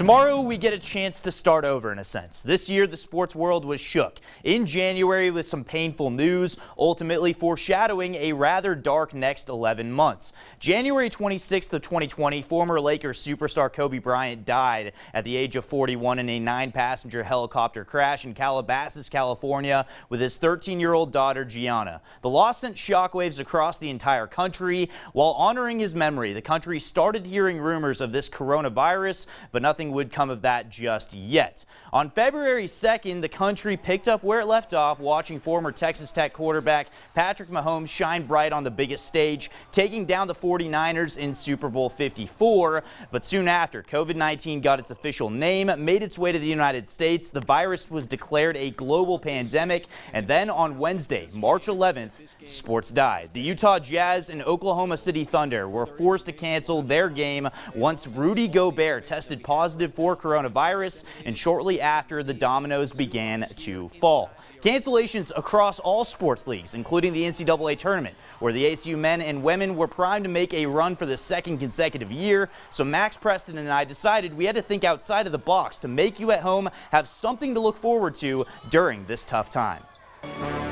Tomorrow we get a chance to start over in a sense. This year the sports world was shook in January with some painful news, ultimately foreshadowing a rather dark next 11 months. January 26th of 2020, former Lakers superstar Kobe Bryant died at the age of 41 in a 9-passenger helicopter crash in Calabasas, California with his 13-year-old daughter Gianna. The loss sent shockwaves across the entire country. While honoring his memory, the country started hearing rumors of this coronavirus, but nothing would come of that just yet. On February 2nd, the country picked up where it left off, watching former Texas Tech quarterback Patrick Mahomes shine bright on the biggest stage, taking down the 49ers in Super Bowl 54. But soon after, COVID-19 got its official name, made its way to the United States. The virus was declared a global pandemic, and then on Wednesday, March 11th, sports died. The Utah Jazz and Oklahoma City Thunder were forced to cancel their game once Rudy Gobert tested positive for coronavirus, and shortly after, the dominoes began to fall. Cancellations across all sports leagues, including the NCAA tournament, where the ASU men and women were primed to make a run for the second consecutive year. So Max Preston and I decided we had to think outside of the box to make you at home have something to look forward to during this tough time.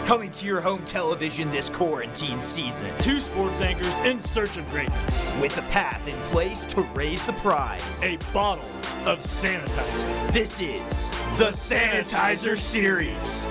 Coming to your home television this quarantine season. 2 sports anchors in search of greatness. With a path in place to raise the prize. A bottle of sanitizer. This is the Sanitizer Series.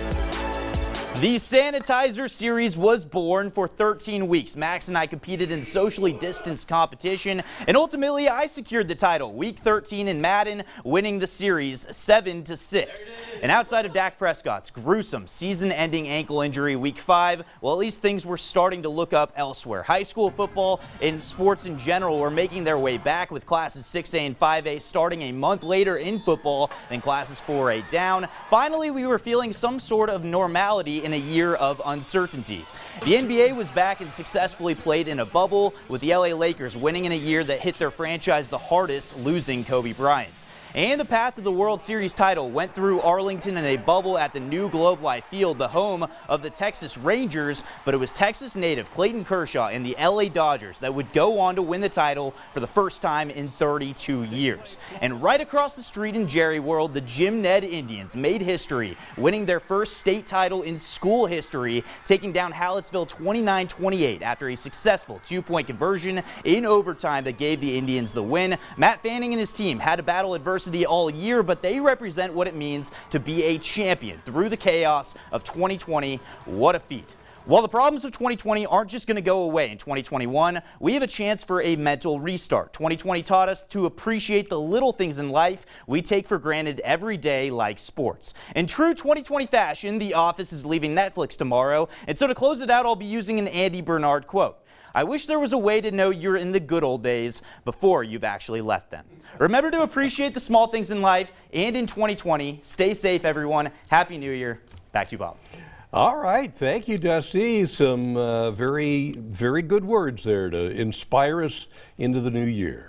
The Sanitizer Series was born. For 13 weeks. Max and I competed in socially distanced competition, and ultimately I secured the title. Week 13 in Madden, winning the series 7-6. And outside of Dak Prescott's gruesome season-ending ankle injury Week 5, well, at least things were starting to look up elsewhere. High school football and sports in general were making their way back, with classes 6A and 5A starting a month later in football than classes 4A down. Finally, we were feeling some sort of normality in a year of uncertainty. The NBA was back and successfully played in a bubble, with the LA Lakers winning in a year that hit their franchise the hardest, losing Kobe Bryant. And the path to the World Series title went through Arlington in a bubble at the new Globe Life Field, the home of the Texas Rangers, but it was Texas native Clayton Kershaw and the LA Dodgers that would go on to win the title for the first time in 32 years. And right across the street in Jerry World, the Jim Ned Indians made history, winning their first state title in school history, taking down HALLETTSVILLE 29-28 after a successful 2-point conversion in overtime that gave the Indians the win. Matt Fanning and his team had to battle adversity all year, but they represent what it means to be a champion through the chaos of 2020. What a feat. While the problems of 2020 aren't just going to go away in 2021, we have a chance for a mental restart. 2020 taught us to appreciate the little things in life we take for granted every day, like sports. In true 2020 fashion, The Office is leaving Netflix tomorrow, and so to close it out, I'll be using an Andy Bernard quote. I wish there was a way to know you're in the good old days before you've actually left them. Remember to appreciate the small things in life, and in 2020, stay safe, everyone. Happy New Year. Back to you, Bob. All right. Thank you, Dusty. Some very, very good words there to inspire us into the new year.